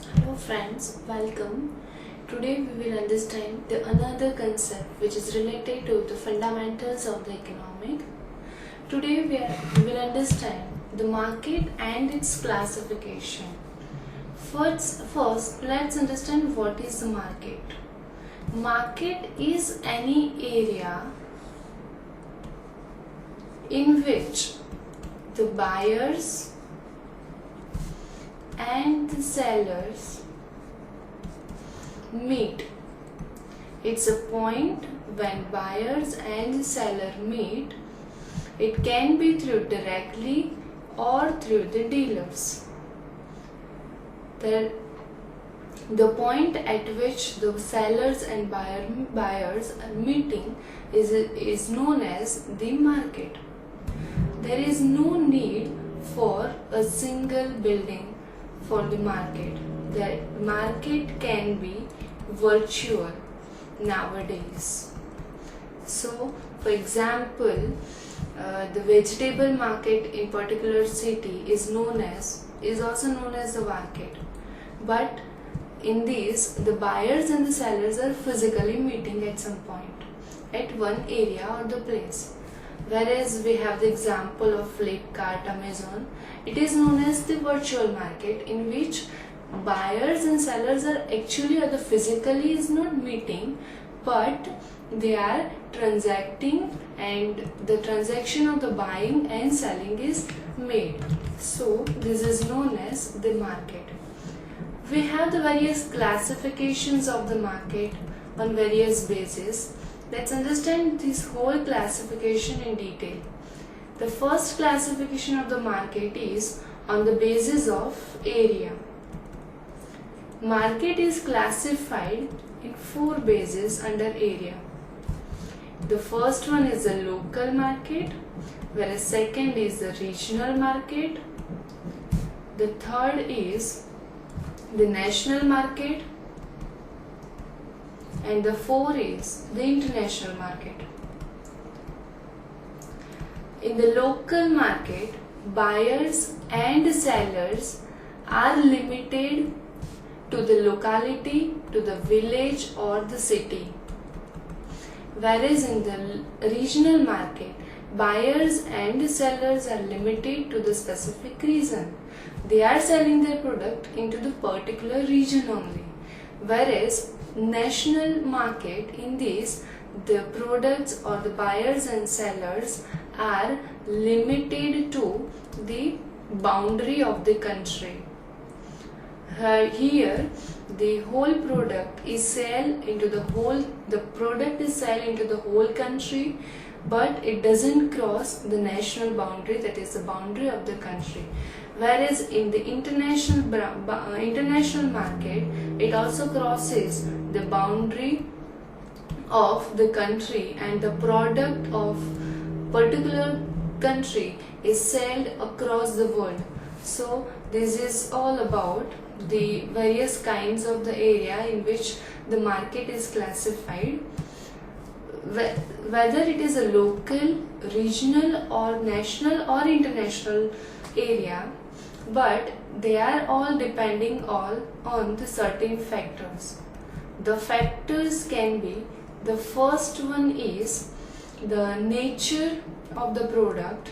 Hello friends, welcome. Today we will understand another concept which is related to the fundamentals of the economic. Today we will understand the market and its classification. First, let's understand what is the market. Market is any area in which the buyers and the sellers meet. It's a point when buyers and the seller meet. It can be through directly or through the dealers. The point at which the sellers and buyers are meeting is known as the market. There is no need for a single building for the market. The market can be virtual nowadays. So, for example, the vegetable market in particular city is also known as the market. But in this, the buyers and the sellers are physically meeting at some point at one area or the place. Whereas we have the example of Flipkart, Amazon, it is known as the virtual market, in which buyers and sellers are physically is not meeting, but they are transacting, and the transaction of the buying and selling is made. So this is known as the market. We have the various classifications of the market on various bases. Let's understand this whole classification in detail. The first classification of the market is on the basis of area. Market is classified in 4 bases under area. The first one is the local market, whereas second is the regional market. The third is the national market, and the 4 is the international market. In the local market, buyers and sellers are limited to the locality, to the village or the city. Whereas in the regional market, buyers and sellers are limited to the specific region. They are selling their product into the particular region only. Whereas national market, in this, the products or the buyers and sellers are limited to the boundary of the country. Here the whole product is sold into the whole country, but it doesn't cross the national boundary, that is the boundary of the country. Whereas in the international market, it also crosses the boundary of the country, and the product of particular country is sold across the world. So this is all about the various kinds of the area in which the market is classified, whether it is a local, regional or national or international area, but they are all depending on the certain factors. The factors can be, the first one is the nature of the product,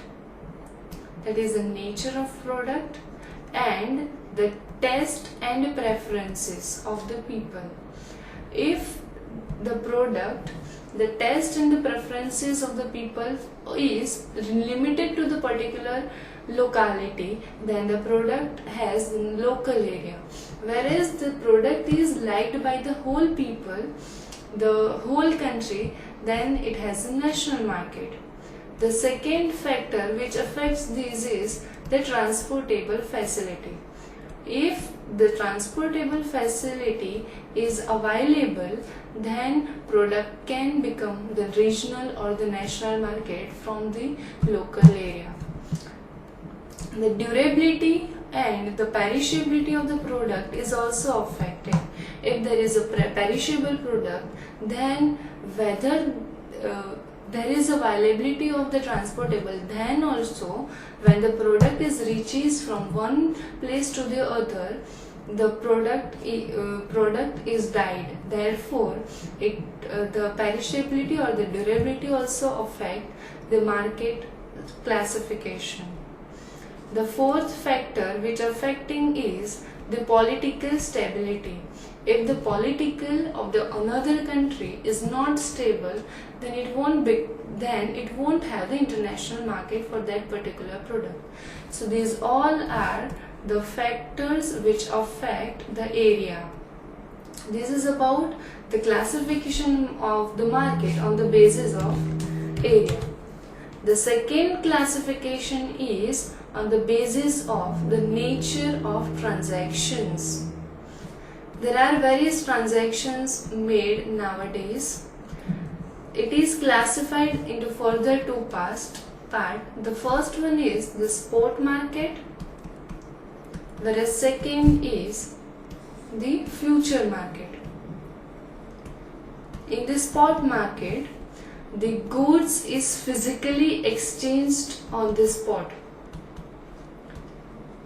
that is the nature of product, and the taste and preferences of the people. If the product, the taste and the preferences of the people is limited to the particular locality, then the product has local area. Whereas the product is liked by the whole people, the whole country, then it has a national market. The second factor which affects this is the transportable facility. If the transportable facility is available, then product can become the regional or the national market from the local area. The durability and the perishability of the product is also affected. If there is a perishable product, then whether there is availability of the transportable, then also when the product is reaches from one place to the other, the product is dyed. Therefore, the perishability or the durability also affect the market classification. The fourth factor which affecting is the political stability. If the political of the another country is not stable, then it won't have the international market for that particular product. So these all are the factors which affect the area. This is about the classification of the market on the basis of area. The second classification is on the basis of the nature of transactions. There are various transactions made nowadays. It is classified into further two parts. The first one is the spot market, whereas second is the future market. In the spot market, the goods is physically exchanged on the spot,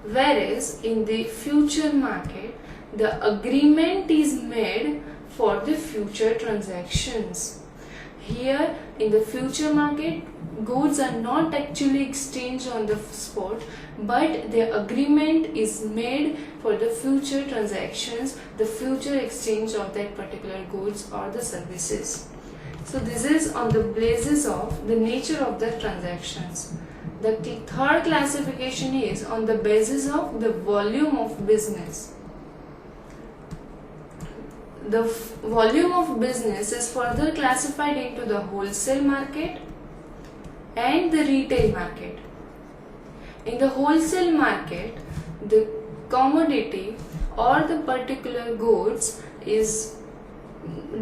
whereas in the future market, the agreement is made for the future transactions. Here in the future market, goods are not actually exchanged on the spot, but the agreement is made for the future transactions, the future exchange of that particular goods or the services. So this is on the basis of the nature of the transactions. The third classification is on the basis of the volume of business. The volume of business is further classified into the wholesale market and the retail market. In the wholesale market, the commodity or the particular goods is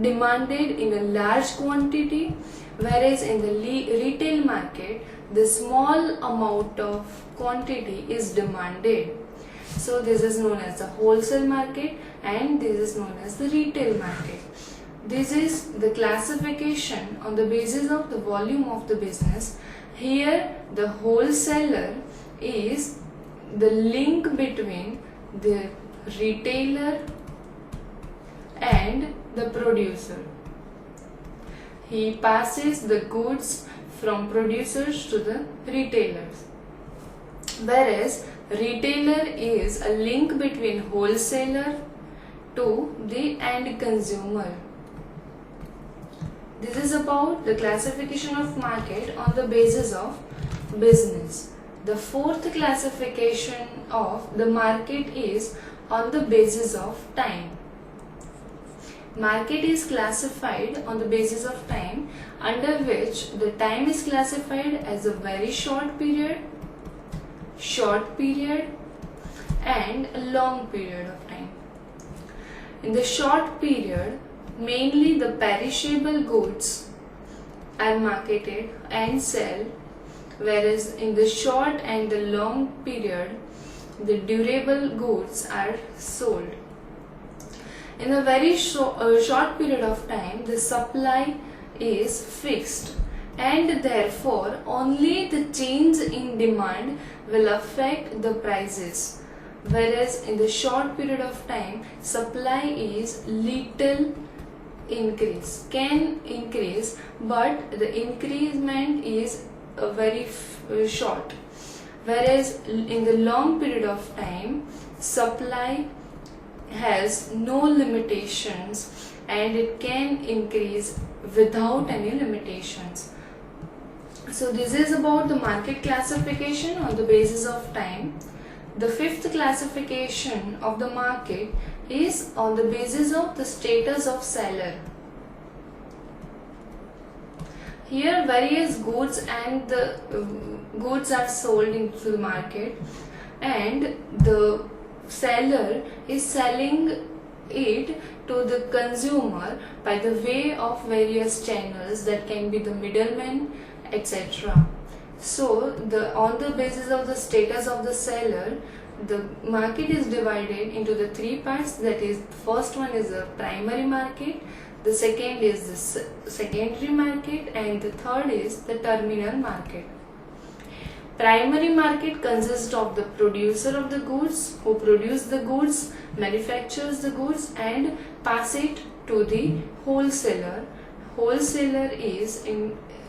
demanded in a large quantity, whereas in the retail market, the small amount of quantity is demanded. So this is known as the wholesale market and this is known as the retail market. This is the classification on the basis of the volume of the business. Here the wholesaler is the link between the retailer and the producer. He passes the goods from producers to the retailers, whereas retailer is a link between wholesaler to the end consumer. This is about the classification of market on the basis of business. The fourth classification of the market is on the basis of time. Market is classified on the basis of time, under which the time is classified as a very short period, and a long period of time. In the short period, mainly the perishable goods are marketed and sell, whereas in the short and the long period, the durable goods are sold. In a very short period of time, the supply is fixed and therefore only the change in demand will affect the prices, whereas in the short period of time, supply is little can increase, but the increment is very short, whereas in the long period of time, supply has no limitations and it can increase without any limitations. So this is about the market classification on the basis of time. The fifth classification of the market is on the basis of the status of seller. Here various goods and the goods are sold into the market, and the seller is selling it to the consumer by the way of various channels, that can be the middlemen, etc. So on the basis of the status of the seller, the market is divided into the three parts. That is, the first one is the primary market, the second is the secondary market, and the third is the terminal market. Primary market consists of the producer of the goods, who produce the goods, manufactures the goods and pass it to the wholesaler. Wholesaler is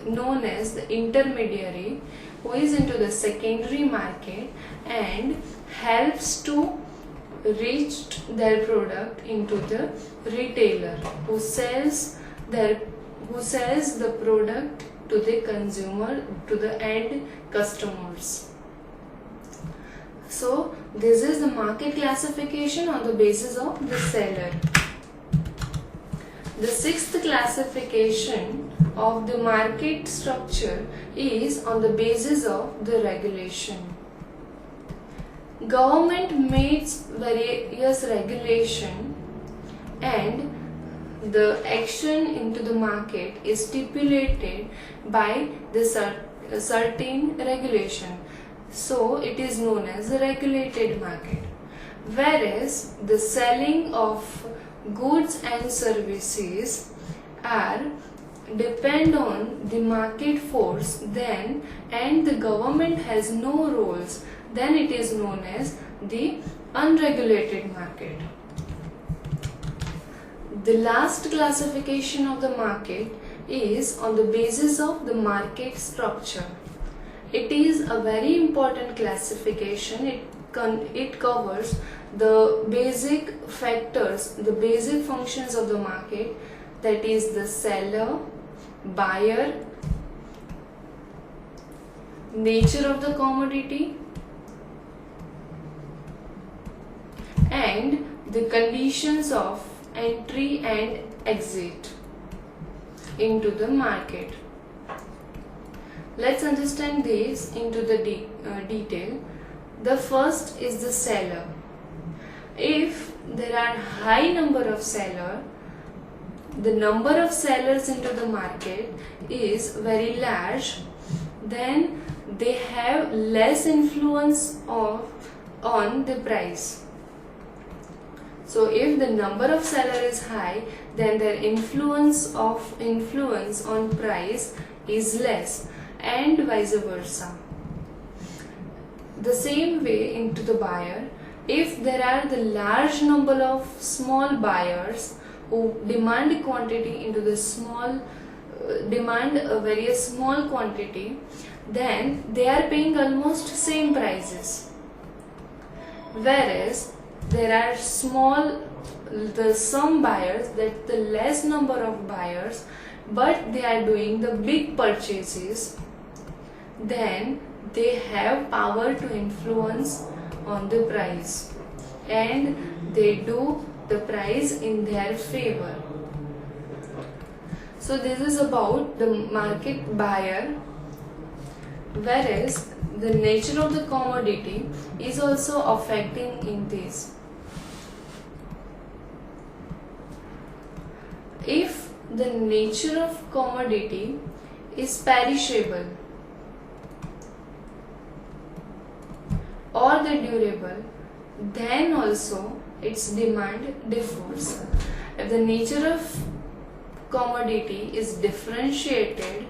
known as the intermediary, who is into the secondary market and helps to reach their product into the retailer, who sells the product to the consumer, to the end customers. So this is the market classification on the basis of the seller. The sixth classification of the market structure is on the basis of the regulation. Government makes various regulation and the action into the market is stipulated by the certain regulation. So it is known as a regulated market. Whereas the selling of goods and services are depend on the market force then, and the government has no rules, then it is known as the unregulated market. The last classification of the market is on the basis of the market structure. It is a very important classification. It covers the basic factors, the basic functions of the market, that is the seller, buyer, nature of the commodity, and the conditions of entry and exit into the market. Let's understand this into the detail. The first is the seller. If there are high number of sellers, the number of sellers into the market is very large, then they have less influence on the price. So if the number of sellers is high, then their influence on price is less, and vice versa. The same way into the buyer. If there are the large number of small buyers who demand quantity into the demand a very small quantity, then they are paying almost same prices. Whereas there are some buyers, that the less number of buyers, but they are doing the big purchases, then they have power to influence on the price and they do the price in their favor. So this is about the market buyer. Whereas the nature of the commodity is also affecting in this. If the nature of commodity is perishable or the durable, then also its demand differs. If the nature of commodity is differentiated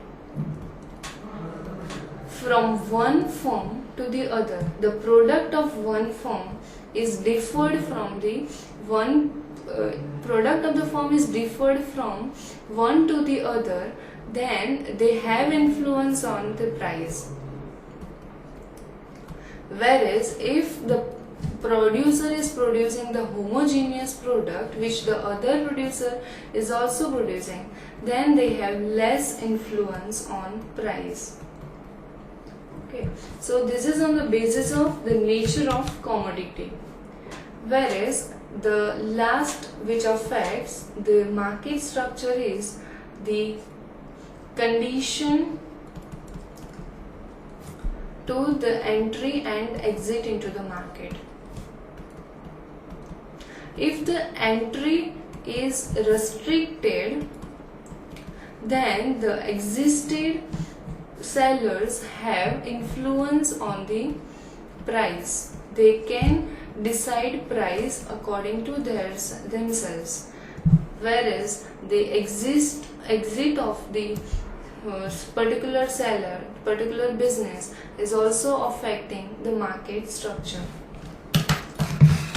from one firm to the other, the product of one firm is differed from the product of the firm is differed from one to the other, then they have influence on the price. Whereas if the producer is producing the homogeneous product which the other producer is also producing, then they have less influence on price. Okay, so this is on the basis of the nature of commodity. Whereas the last which affects the market structure is the condition to the entry and exit into the market. If the entry is restricted, then the existing sellers have influence on the price. They can decide price according to themselves. Whereas the exit of the particular seller, particular business is also affecting the market structure.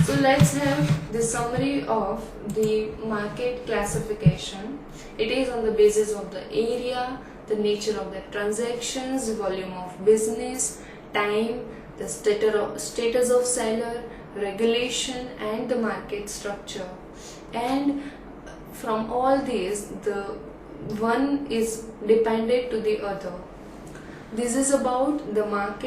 So let's have the summary of the market classification. It is on the basis of the area, the nature of the transactions, volume of business, time, the status of seller, regulation and the market structure. And from all these, the one is dependent to the other. This is about the market